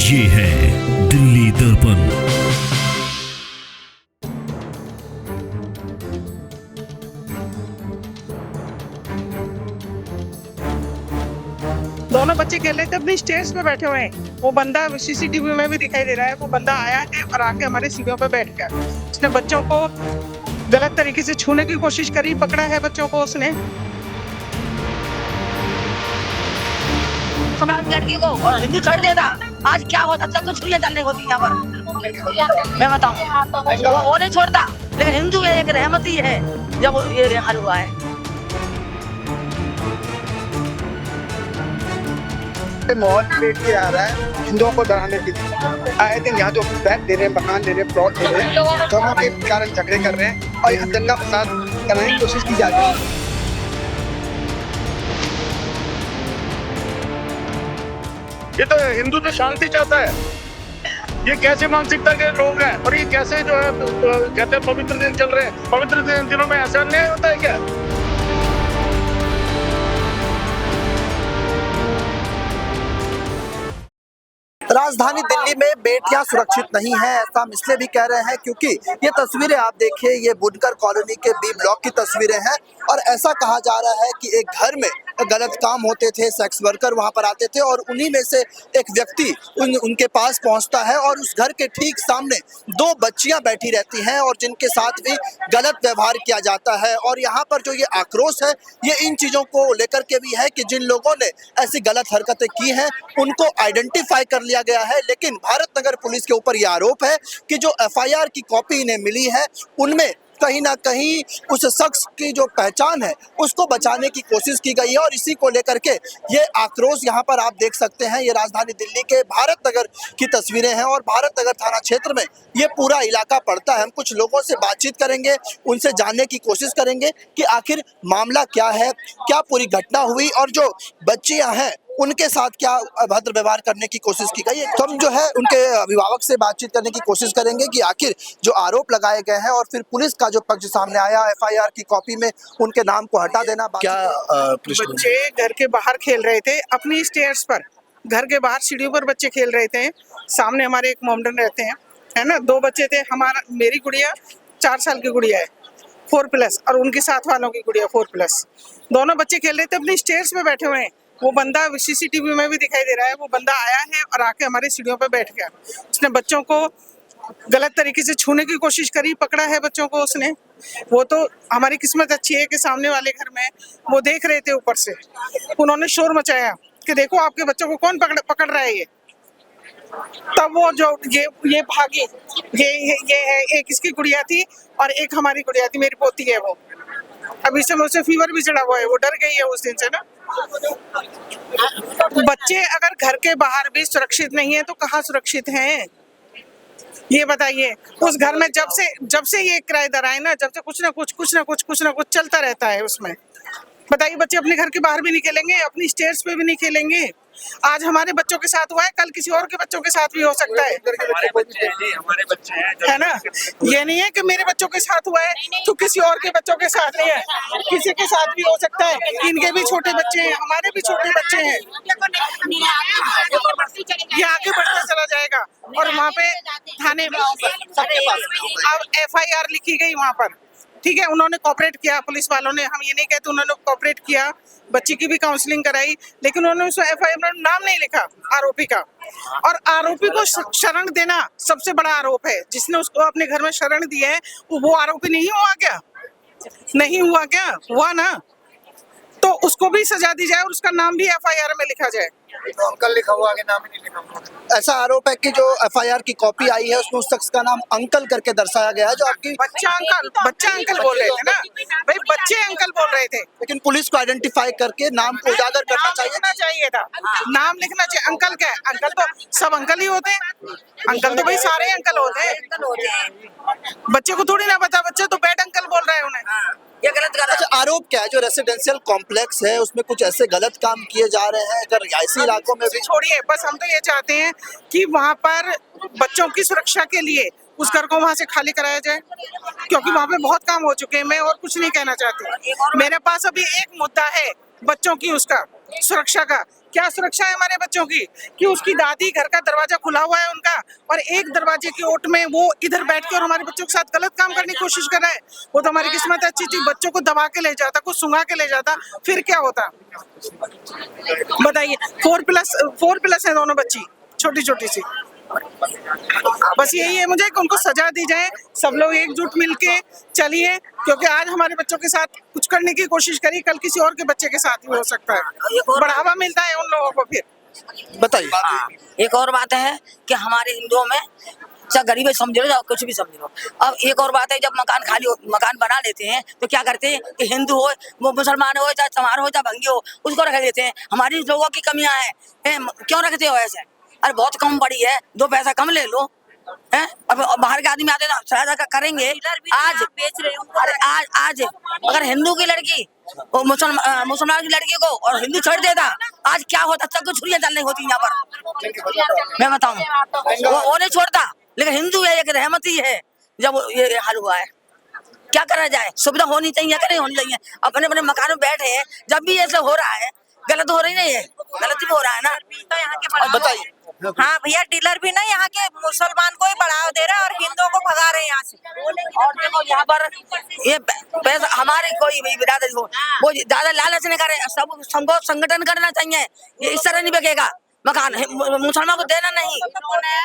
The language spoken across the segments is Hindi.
ये है दिल्ली दर्पण। दोनों बच्चे खेल रहे थे, अपनी स्टेज पे बैठे हुए हैं। वो बंदा सीसीटीवी में भी दिखाई दे रहा है। वो बंदा आया है और आके हमारे सीढ़ियों पे बैठ गया। उसने बच्चों को गलत तरीके से छूने की कोशिश करी, पकड़ा है बच्चों को उसने। लड़की को और हिंदी छोड़ देता, आज क्या होता, तब तो छुरियां डालने होती यहाँ पर। मैं बताऊँ वो नहीं छोड़ता, लेकिन हिंदू एक रहमत ही है जब ये हाल हुआ है। माहौल क्रिएट किया जा रहा है हिंदुओं को डराने के लिए। आए दिन यहाँ जो फ्लैट दे रहे हैं, मकान दे रहे हैं, प्लॉट दे रहे हैं, दोनों के कारण झगड़े कर रहे हैं और यहाँ दंगा फसाद करने की कोशिश की जा रही है। ये तो हिंदू तो शांति चाहता है। ये कैसे मानसिकता के लोग हैं और ये कैसे जो है कहते हैं पवित्र दिन चल रहे हैं, पवित्र दिनों में ऐसा अन्याय होता है क्या? राजधानी दिल्ली में बेटियां सुरक्षित नहीं है, ऐसा हम इसलिए भी कह रहे हैं क्योंकि ये तस्वीरें आप देखिए, ये बुनकर कॉलोनी के बी ब्लॉक की तस्वीरें हैं और ऐसा कहा जा रहा है कि एक घर में गलत काम होते थे, सेक्स वर्कर वहां पर आते थे और उन्हीं में से एक व्यक्ति उनके पास पहुंचता है और उस घर के ठीक सामने दो बच्चियां बैठी रहती हैं और जिनके साथ भी गलत व्यवहार किया जाता है। और यहाँ पर जो ये आक्रोश है, ये इन चीजों को लेकर के भी है कि जिन लोगों ने ऐसी गलत हरकतें की हैं उनको आइडेंटिफाई कर लिया गया है, लेकिन भारत नगर पुलिस के ऊपर यह आरोप है कि जो एफआईआर की कॉपी इन्हें मिली है उनमें कहीं ना कहीं उस शख्स की जो पहचान है उसको बचाने की कोशिश की गई है और इसी को लेकर के ये आक्रोश यहाँ पर आप देख सकते हैं। ये राजधानी दिल्ली के भारत नगर की तस्वीरें हैं और भारत नगर थाना क्षेत्र में ये पूरा इलाका पड़ता है। हम कुछ लोगों से बातचीत करेंगे, उनसे जानने की कोशिश करेंगे कि आखिर मामला क्या है, क्या पूरी घटना हुई और जो बच्चियां हैं उनके साथ क्या अभद्र व्यवहार करने की कोशिश की गई है। तो हम जो है उनके अभिभावक से बातचीत करने की कोशिश करेंगे कि आखिर जो आरोप लगाए गए हैं और फिर पुलिस का जो पक्ष सामने आया, एफआईआर की कॉपी में उनके नाम को हटा देना, क्या बच्चे घर के बाहर खेल रहे थे, अपनी स्टेयर्स पर, घर के बाहर सीढ़ियों पर बच्चे खेल रहे थे। सामने हमारे एक मोमडन रहते हैं, है ना, दो बच्चे थे। मेरी गुड़िया 4 साल की गुड़िया है 4+ और उनके साथ वालों की गुड़िया 4+। दोनों बच्चे खेल रहे थे, अपनी स्टेयर्स पे बैठे हुए हैं। वो बंदा सीसीटीवी में भी दिखाई दे रहा है। वो बंदा आया है और आके हमारे सीढ़ियों पे बैठ गया। उसने बच्चों को गलत तरीके से छूने की कोशिश करी, पकड़ा है बच्चों को उसने। वो तो हमारी किस्मत अच्छी है कि सामने वाले घर में वो देख रहे थे ऊपर से, उन्होंने शोर मचाया कि देखो आपके बच्चों को कौन पकड़ रहा है। ये तब वो जो ये भागी। ये है, एक इसकी गुड़िया थी और एक हमारी गुड़िया थी, मेरी पोती है वो। अभी से मुझसे फीवर भी चढ़ा हुआ है, वो डर गई है उस दिन से ना। बच्चे अगर घर के बाहर भी सुरक्षित नहीं है तो कहाँ सुरक्षित हैं, ये बताइए। उस घर में जब से ये किराएदार आए ना, जब से कुछ ना कुछ चलता रहता है उसमें। बताइए, बच्चे अपने घर के बाहर भी नहीं खेलेंगे, अपनी स्टेयर्स पे भी नहीं खेलेंगे। आज हमारे बच्चों के साथ हुआ है, कल किसी और के बच्चों के साथ भी हो सकता है। हमारे बच्चे हैं है ना, ये नहीं है कि मेरे बच्चों के साथ हुआ है तो किसी और के बच्चों के साथ नहीं है, किसी के साथ भी हो सकता है। इनके भी छोटे बच्चे हैं, हमारे भी छोटे बच्चे हैं। ये आगे बढ़ता चला जाएगा और वहाँ पे थाने अब एफआईआर लिखी गई वहाँ पर, ठीक है। उन्होंने कोऑपरेट किया, पुलिस वालों ने, हम ये नहीं कहते, उन्होंने कोऑपरेट किया, बच्ची की भी काउंसलिंग कराई, लेकिन उन्होंने उस एफआईआर में नाम नहीं लिखा आरोपी का। और आरोपी को शरण देना सबसे बड़ा आरोप है। जिसने उसको अपने घर में शरण दी है वो आरोपी नहीं हुआ क्या? नहीं हुआ क्या? हुआ ना। तो उसको भी सजा दी जाए और उसका नाम भी एफआईआर में लिखा जाए। तो अंकल लिखा हुआ, आगे नाम ही नहीं लिखा हुआ। ऐसा आरोप है कि जो एफआईआर की कॉपी आई है उसमें उस शख्स का नाम अंकल करके दर्शाया गया है, जो आपकी बच्चा अंकल बोल रहे थे ना भाई, बच्चे अंकल बोल रहे थे। लेकिन पुलिस को आइडेंटिफाई करके नाम को उजागर करना चाहिए था, नाम लिखना चाहिए। अंकल क्या है? अंकल तो सब अंकल ही होते हैं। अंकल तो भाई सारे अंकल होते हैं। बच्चे को थोड़ी ना पता, बच्चे तो बैड अंकल बोल रहे हैं उन्हें। ये गलत कर। अच्छा, आरोप क्या है? जो रेसिडेंशियल कॉम्प्लेक्स है उसमें कुछ ऐसे गलत काम किए जा रहे हैं, अगर ऐसे इलाकों में भी छोड़िए, बस हम तो ये चाहते हैं कि वहाँ पर बच्चों की सुरक्षा के लिए उस घर को वहाँ से खाली कराया जाए, क्योंकि वहाँ पे बहुत काम हो चुके हैं। मैं और कुछ नहीं कहना चाहती। मेरे पास अभी एक मुद्दा है बच्चों की, उसका सुरक्षा का, क्या सुरक्षा है हमारे बच्चों की कि उसकी दादी घर का दरवाजा खुला हुआ है उनका और एक दरवाजे की ओट में वो इधर बैठ के और हमारे बच्चों के साथ गलत काम करने की कोशिश कर रहा है। वो तो हमारी किस्मत अच्छी थी, बच्चों को दबा के ले जाता, कुछ सुंघा के ले जाता, फिर क्या होता बताइए। 4+ है दोनों बच्ची, छोटी छोटी सी। बस यही है मुझे कि उनको सजा दी जाए, सब लोग एकजुट मिलके चलिए, क्योंकि आज हमारे बच्चों के साथ कुछ करने की कोशिश करी, कल किसी और के बच्चे के साथ भी हो सकता है। बढ़ावा मिलता है उन लोगों को। फिर बताइए। हाँ, एक और बात है कि हमारे हिंदुओं में चाहे गरीब है समझ लो या कुछ भी समझ लो। अब एक और बात है, जब मकान बना लेते हैं तो क्या करते हैं कि हिंदू हो, वो मुसलमान हो, चाहे चमार हो, चाहे भंगी हो, उसको रख देते हैं। हमारी लोगों की कमियां हैं, क्यों रखते हो ऐसे? अरे बहुत कम पड़ी है, 2 पैसा कम ले लो हैं। अब बाहर के आदमी आते ना सहायता करेंगे। आज बेच रहे हो, अरे आज अगर हिंदू की लड़की मुसलमान की लड़की को और हिंदू छोड़ देता, आज क्या होता? सबको छुरियां चलने होती यहाँ पर, मैं बताऊं। वो नहीं छोड़ता, लेकिन हिंदू है, एक रहमत ही है जब ये हाल हुआ है। क्या करा जाए? सुविधा होनी चाहिए, क्या नहीं होनी चाहिए? अपने अपने मकान में बैठे हैं, जब भी ऐसा हो रहा है, गलत हो रही नहीं है, गलत भी हो रहा है ना। बताइए। हाँ भैया, डीलर भी ना यहाँ के मुसलमान को ही बढ़ावा दे रहा है और हिंदुओं को भगा रहे हैं यहाँ से। और देखो यहाँ पर ये पैसा हमारे कोई भी बिरादरी हो, वो ज्यादा लालच नहीं करे, सबको संगठन करना चाहिए। ये इस तरह नहीं बिकेगा मकान, मुसलमान को देना नहीं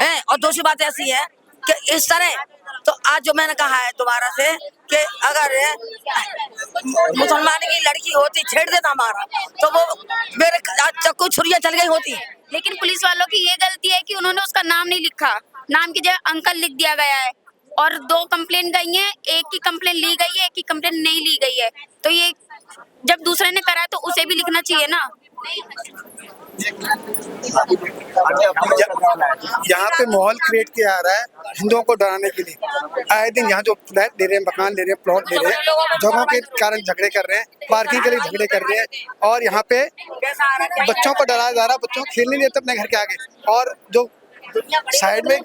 है। और दूसरी बात ऐसी है कि इस तरह तो आज जो मैंने कहा है दोबारा से कि अगर मुसलमान की लड़की होती छेड़ देता हमारा, तो वो मेरे चक्कू छुरियां चल गई होती। लेकिन पुलिस वालों की ये गलती है कि उन्होंने उसका नाम नहीं लिखा, नाम की जगह अंकल लिख दिया गया है। और 2 कंप्लेन गई हैं, एक की कंप्लेन ली गई है, एक की कंप्लेन नहीं ली गई है। तो ये जब दूसरे ने करा है तो उसे भी लिखना चाहिए ना। यहाँ पे माहौल क्रिएट किया जा रहा है हिंदुओं को डराने के लिए। आए दिन यहाँ जो फ्लैट ले रहे हैं, मकान ले रहे हैं, प्लॉट ले रहे हैं, जगहों के कारण झगड़े कर रहे हैं, पार्किंग के लिए झगड़े कर रहे हैं, और यहाँ पे बच्चों को डराया जा रहा है। बच्चों को खेलने नहीं देते अपने घर के आगे, और जो साइड में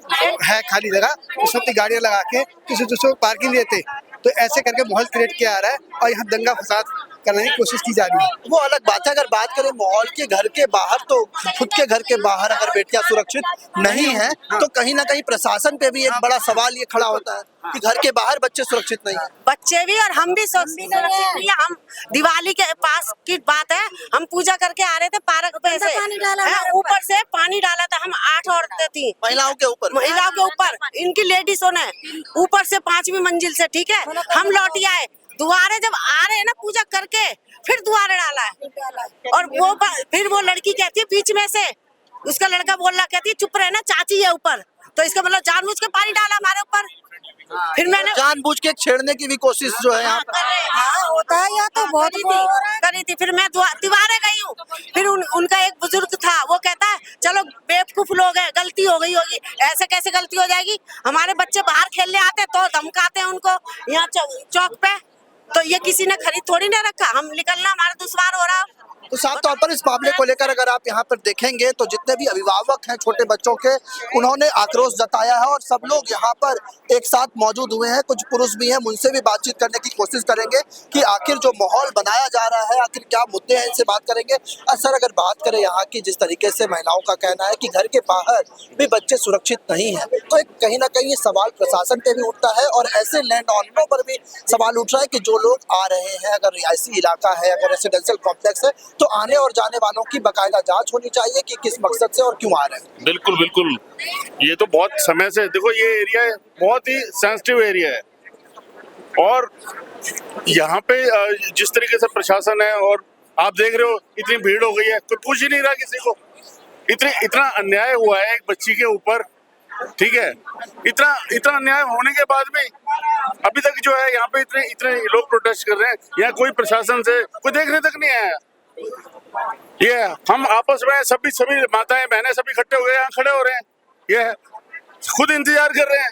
है खाली जगह उस वक्त गाड़ियाँ लगा के किसी दूसरे को पार्किंग देते। तो ऐसे करके माहौल क्रिएट किया जा रहा है और यहाँ दंगा फसाद करने की कोशिश की जा रही है। वो अलग बात है। अगर बात करें माहौल के, घर के बाहर, तो खुद के घर के बाहर अगर बेटियां सुरक्षित नहीं है तो कहीं ना कहीं प्रशासन पे भी एक बड़ा सवाल ये खड़ा होता है कि घर के बाहर बच्चे सुरक्षित नहीं है। बच्चे भी और हम भी सुरक्षित नहीं है। हम दिवाली के पास की बात है, हम पूजा करके आ रहे थे पार्क पे से, ऊपर से पानी डाला था। हम 8 औरतें थी, महिलाओं के ऊपर इनकी लेडीजों ने ऊपर से 5वीं मंजिल से, ठीक है। हम लौट आए, दुआरे जब आ रहे हैं ना पूजा करके, फिर दुआरे डाला है। और वो फिर वो लड़की कहती है बीच में से, उसका लड़का बोल रहा, कहती है चुप रहे ना, चाची है ऊपर। तो इसका मतलब जानबूझ के पानी डाला हमारे ऊपर। फिर मैंने जानबूझ के छेड़ने की भी कोशिश जो है यहाँ पर होता है, या तो बहुत करी थी। फिर मैं दीवारे गई हूँ, फिर उनका एक बुजुर्ग था, वो कहता है चलो बेवकूफ लोग हैं, गलती हो गई होगी। ऐसे कैसे गलती हो जाएगी? हमारे बच्चे बाहर खेलने आते तो धमकाते हैं उनको यहाँ चौक पे। तो ये किसी ने खरीद थोड़ी ना रखा, हम निकलना हमारा दुश्वार हो रहा। तो साफ तौर पर इस मामले को लेकर अगर आप यहाँ पर देखेंगे तो जितने भी अभिभावक हैं छोटे बच्चों के, उन्होंने आक्रोश जताया है और सब लोग यहाँ पर एक साथ मौजूद हुए हैं। कुछ पुरुष भी हैं, उनसे भी बातचीत करने की कोशिश करेंगे कि आखिर जो माहौल बनाया जा रहा है, आखिर क्या मुद्दे हैं, इनसे बात करेंगे। सर, अगर बात करें यहाँ की, जिस तरीके से महिलाओं का कहना है कि घर के बाहर भी बच्चे सुरक्षित नहीं है, तो एक कहीं ना कहीं ये सवाल प्रशासन पे भी उठता है और ऐसे लैंड ऑनरों पर भी सवाल उठ रहा है कि जो लोग आ रहे हैं, अगर रिहायशी इलाका है, अगर रेसिडेंशियल कॉम्प्लेक्स है, तो आने और जाने वालों की बाकायदा जांच होनी चाहिए कि किस मकसद से और क्यों आ रहे हैं। बिल्कुल बिल्कुल, ये तो बहुत समय से देखो, ये एरिया बहुत ही सेंसिटिव एरिया है और यहाँ पे जिस तरीके से प्रशासन है, और आप देख रहे हो इतनी भीड़ हो गई है, कोई पूछ ही नहीं रहा किसी को। इतना अन्याय हुआ है एक बच्ची के ऊपर, ठीक है। इतना अन्याय होने के बाद भी अभी तक जो है यहाँ पे इतने लोग प्रोटेस्ट कर रहे हैं, यहाँ कोई प्रशासन से कोई देखने तक नहीं आया। ये हम आपस में सभी माताएं बहनें सभी इकट्ठे हो गए, यहाँ खड़े हो रहे हैं, ये खुद इंतजार कर रहे हैं।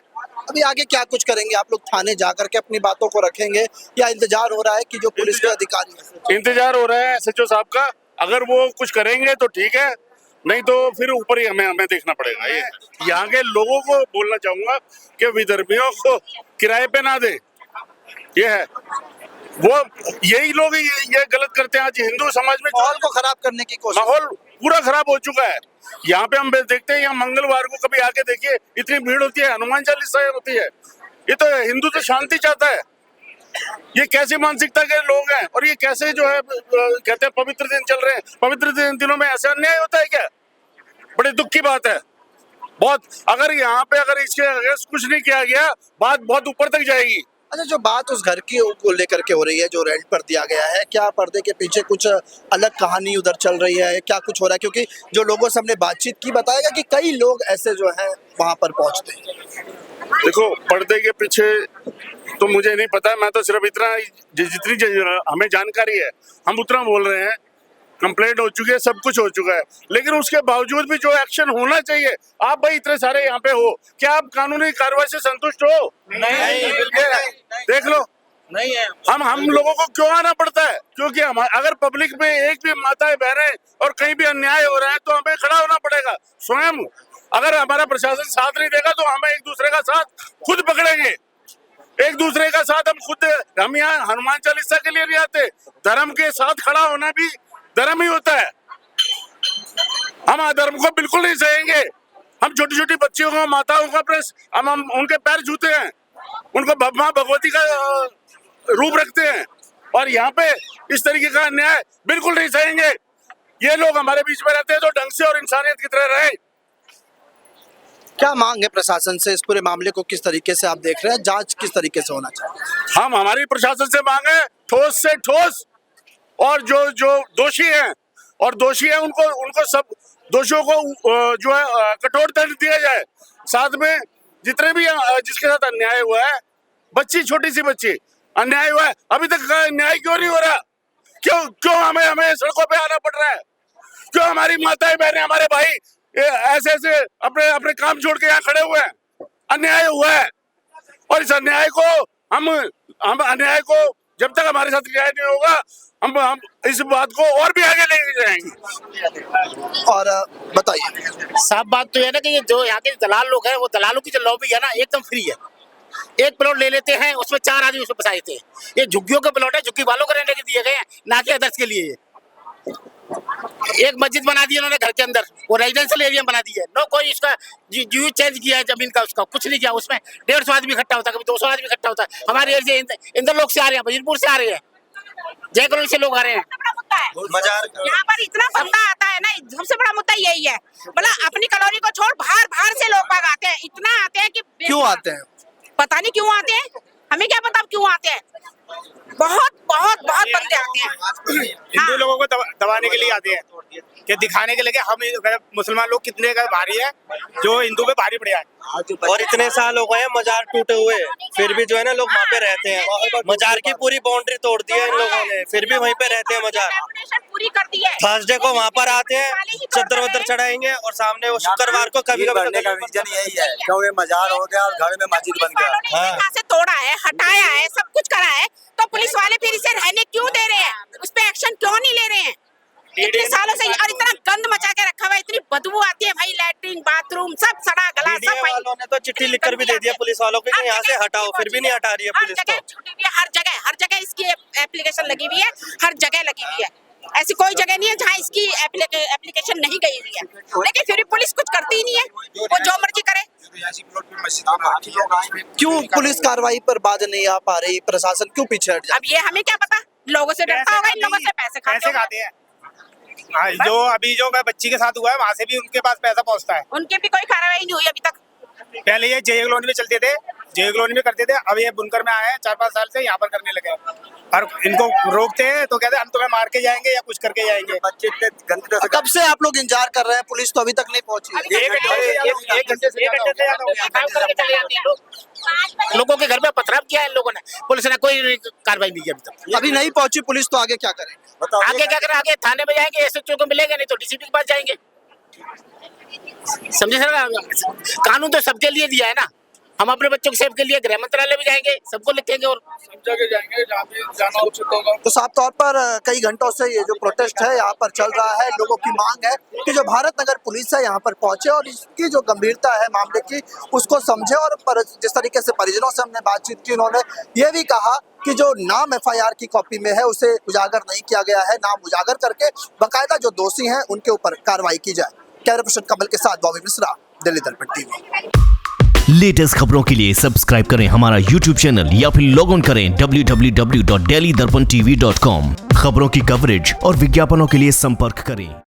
अभी आगे क्या कुछ करेंगे आप लोग? थाने जाकर के अपनी बातों को रखेंगे या इंतजार हो रहा है कि जो पुलिस के अधिकारी हैं? इंतजार हो रहा है SHO साहब का, अगर वो कुछ करेंगे तो ठीक है, नहीं तो फिर ऊपर ही हमें देखना पड़ेगा। ये यहाँ के लोगों को बोलना चाहूंगा कि विदर्भियों को किराए पे ना दे। ये है वो, यही लोग ये गलत करते हैं। आज हिंदू समाज में माहौल को खराब करने की कोशिश। माहौल पूरा खराब हो चुका है। यहाँ पे हम देखते हैं, यहाँ मंगलवार को कभी आके देखिए, इतनी भीड़ होती है, हनुमान चालीसा होती है। ये तो हिंदू तो शांति चाहता है। ये कैसी मानसिकता के लोग हैं, और ये कैसे जो है कहते हैं पवित्र दिन चल रहे हैं, पवित्र दिनों में ऐसा अन्याय होता है क्या? बड़े दुख की बात है बहुत। अगर यहाँ पे अगर इसके अगेंस्ट कुछ नहीं किया गया, बात बहुत ऊपर तक जाएगी। अच्छा, जो बात उस घर की को लेकर के हो रही है, जो रेंट पर दिया गया है, क्या पर्दे के पीछे कुछ अलग कहानी उधर चल रही है, क्या कुछ हो रहा है? क्योंकि जो लोगों से हमने बातचीत की बताएगा कि कई लोग ऐसे जो हैं वहां पर पहुंचते हैं। देखो, पर्दे के पीछे तो मुझे नहीं पता, मैं तो सिर्फ इतना जितनी हमें जानकारी है हम उतना बोल रहे हैं। कंप्लेंट हो चुकी है, सब कुछ हो चुका है, लेकिन उसके बावजूद भी जो एक्शन होना चाहिए, आप भाई इतने सारे यहाँ पे हो, क्या आप कानूनी कार्रवाई से संतुष्ट हो? नहीं, देख लो, नहीं है। हम लोगों को क्यों आना पड़ता है? क्योंकि हम अगर पब्लिक में एक भी माताएं बहनें और कहीं भी अन्याय हो रहा है तो हमें खड़ा होना पड़ेगा स्वयं। अगर हमारा प्रशासन साथ नहीं देगा तो हम एक दूसरे का साथ खुद पकड़ेंगे, एक दूसरे का साथ हम यहाँ हनुमान चालीसा के लिए नहीं आते, धर्म के साथ खड़ा होना भी धर्म ही होता है। हम अधर्म को बिल्कुल नहीं सहेंगे। हम छोटी छोटी बच्चियों को, माताओं का प्रेस, हम उनके पैर छूते हैं, उनको मां भगवती का रूप रखते हैं, और यहाँ पे इस तरीके का अन्याय बिल्कुल नहीं सहेंगे। ये लोग हमारे बीच में रहते हैं तो ढंग से और इंसानियत की तरह रहे। क्या मांग है प्रशासन से? इस पूरे मामले को किस तरीके से आप देख रहे हैं? जांच किस तरीके से होना चाहिए? हम हमारी प्रशासन से मांग है ठोस से ठोस, और जो दोषी हैं और दोषी हैं उनको सब दोषियों को जो है कठोर दंड दिया जाए। साथ में जितने भी जिसके साथ अन्याय हुआ है, बच्ची, छोटी सी बच्ची अन्याय हुआ है, अभी तक न्याय क्यों नहीं हो रहा? क्यों हमें सड़कों पे आना पड़ रहा है? क्यों हमारी माताएं बहनें, हमारे भाई ऐसे अपने काम छोड़ के यहाँ खड़े हुए हैं? अन्याय हुआ है, और इस अन्याय को हम अन्याय को जब तक हमारे साथ न्याय नहीं होगा, हम इस बात को और भी आगे लेके जाएंगे। और बताइए। साफ बात तो है ना कि ये जो यहाँ के दलाल लोग हैं, वो दलालों की जो लॉबी है ना, एकदम फ्री है। एक प्लॉट ले लेते हैं, उसमें 4 आदमी उसमें फंसा देते हैं। ये झुग्गियों के प्लॉट है, झुग्गी वालों को रहने के दिए गए हैं, ना कि अदर्स के लिए। एक मस्जिद बना दी उन्होंने घर के अंदर, वो रेजिडेंशियल एरिया बना दी है। नो कोई इसका यूज चेंज किया है जमीन का, उसका कुछ नहीं किया। उसमें 150 आदमी इकट्ठा होता है, कभी 200 आदमी इकट्ठा होता है। हमारे इंदर लोग से आ रहे हैं, वजीरपुर से आ रहे हैं, जय कॉलोनी से लोग आ रहे हैं। मजार यहाँ पर इतना बंदा आता है ना, सबसे बड़ा मुद्दा यही है। मतलब अपनी कॉलोनी को छोड़ बाहर से लोग बाग आते हैं, इतना आते हैं कि क्यों आते हैं? पता नहीं क्यों आते हैं, हमें क्या पता क्यों आते हैं। बहुत बंदे आते हैं। हिंदू लोगों को दबाने के लिए आते हैं, कि दिखाने के लिए कि हम मुसलमान लोग कितने का भारी है, जो हिंदू पे भारी पड़े हैं। और इतने साल हो गए हैं मजार टूटे हुए, फिर भी जो है ना लोग वहाँ पे रहते हैं। मजार की पूरी बाउंड्री तोड़ दी है इन लोगों ने, फिर भी वहीं पे रहते हैं मजार। पूरी कर दी है। थर्सडे को वहाँ पर आते हैं, चद्दर वद्दर चढ़ाएंगे, और सामने वो शुक्रवार को कभी करने का रीजन यही है, क्यों ये मजार हो गया और घर में मस्जिद बन गया। हाँ। से तोड़ा है, हटाया है, सब कुछ करा है, तो पुलिस वाले फिर इसे रहने क्यों दे रहे हैं? उस पे एक्शन क्यों नहीं ले रहे हैं? इतने सालों से, और इतना गंद मचा के रखा हुआ है, इतनी बदबू आती है भाई, लैट्रिन बाथरूम सब सड़ा गला सब। वालों ने तो चिट्ठी लिखकर भी दे दिया पुलिस वालों को कि यहाँ से हटाओ, फिर भी नहीं हटा रही है पुलिस। हर जगह इसकी एप्लीकेशन लगी हुई है, हर जगह लगी हुई है। ऐसी कोई जगह नहीं है जहाँ इसकी एप्लीकेशन नहीं गई हुई है, लेकिन फिर भी पुलिस कुछ करती ही नहीं है, वो जो मर्जी करे। क्यों पुलिस कार्रवाई पर बाद नहीं आ पा रही? प्रशासन क्यों पीछे हट? अब ये हमें क्या पता, लोगों से डरता होगा, इन लोगों से पैसे खाते हैं। जो अभी जो बच्ची के साथ हुआ है, वहाँ से भी उनके पास पैसा पहुँचता है। उनके भी कोई कार्रवाई नहीं हुई अभी तक। पहले ये जय कॉलोनी में चलते थे, जय कॉलोनी में करते थे, अब ये बुनकर में आए हैं 4-5 साल से, यहाँ पर करने लगे। और इनको रोकते हैं तो कहते हैं हम तुम्हें मार के जाएंगे या कुछ करके जाएंगे। बच्चे इतने गंदे से कब से आप लोग इंतजार कर रहे हैं? पुलिस तो अभी तक नहीं पहुंची। एक घंटे से लोगों के घर पे पथराव किया है इन लोगों ने, पुलिस ने कोई कार्रवाई नहीं की अभी तक। अभी नहीं पहुंची पुलिस तो आगे क्या करेंगे? आगे क्या करें? आगे थाने में जाएंगे, एसएचओ को मिलेंगे, नहीं तो डीसीपी के पास जाएंगे। समझे सर, कानून तो सबके लिए दिया है ना, हम अपने बच्चों के सेफ के लिए गृह मंत्रालय भी जाएंगे, सबको लिखेंगे और सब जगह जाएंगे जहाँ भी जाना उचित होगा। तो साफ तौर पर कई घंटों से ये जो प्रोटेस्ट है यहाँ पर चल रहा है। लोगों की मांग है कि जो भारत नगर पुलिस है यहाँ पर पहुंचे और इसकी जो गंभीरता है मामले की उसको समझे। और जिस तरीके से परिजनों से हमने बातचीत की, उन्होंने ये भी कहा कि जो नाम एफआईआर की कॉपी में है उसे उजागर नहीं किया गया है। नाम उजागर करके बाकायदा जो दोषी हैं उनके ऊपर कार्रवाई की जाए। कैमरा पर्सन कमल के साथ बॉबी मिश्रा, दिल्ली दर्पण टीवी। लेटेस्ट खबरों के लिए सब्सक्राइब करें हमारा यूट्यूब चैनल या फिर लॉग ऑन करें www.delhidarpantv.com। खबरों की कवरेज और विज्ञापनों के लिए संपर्क करें।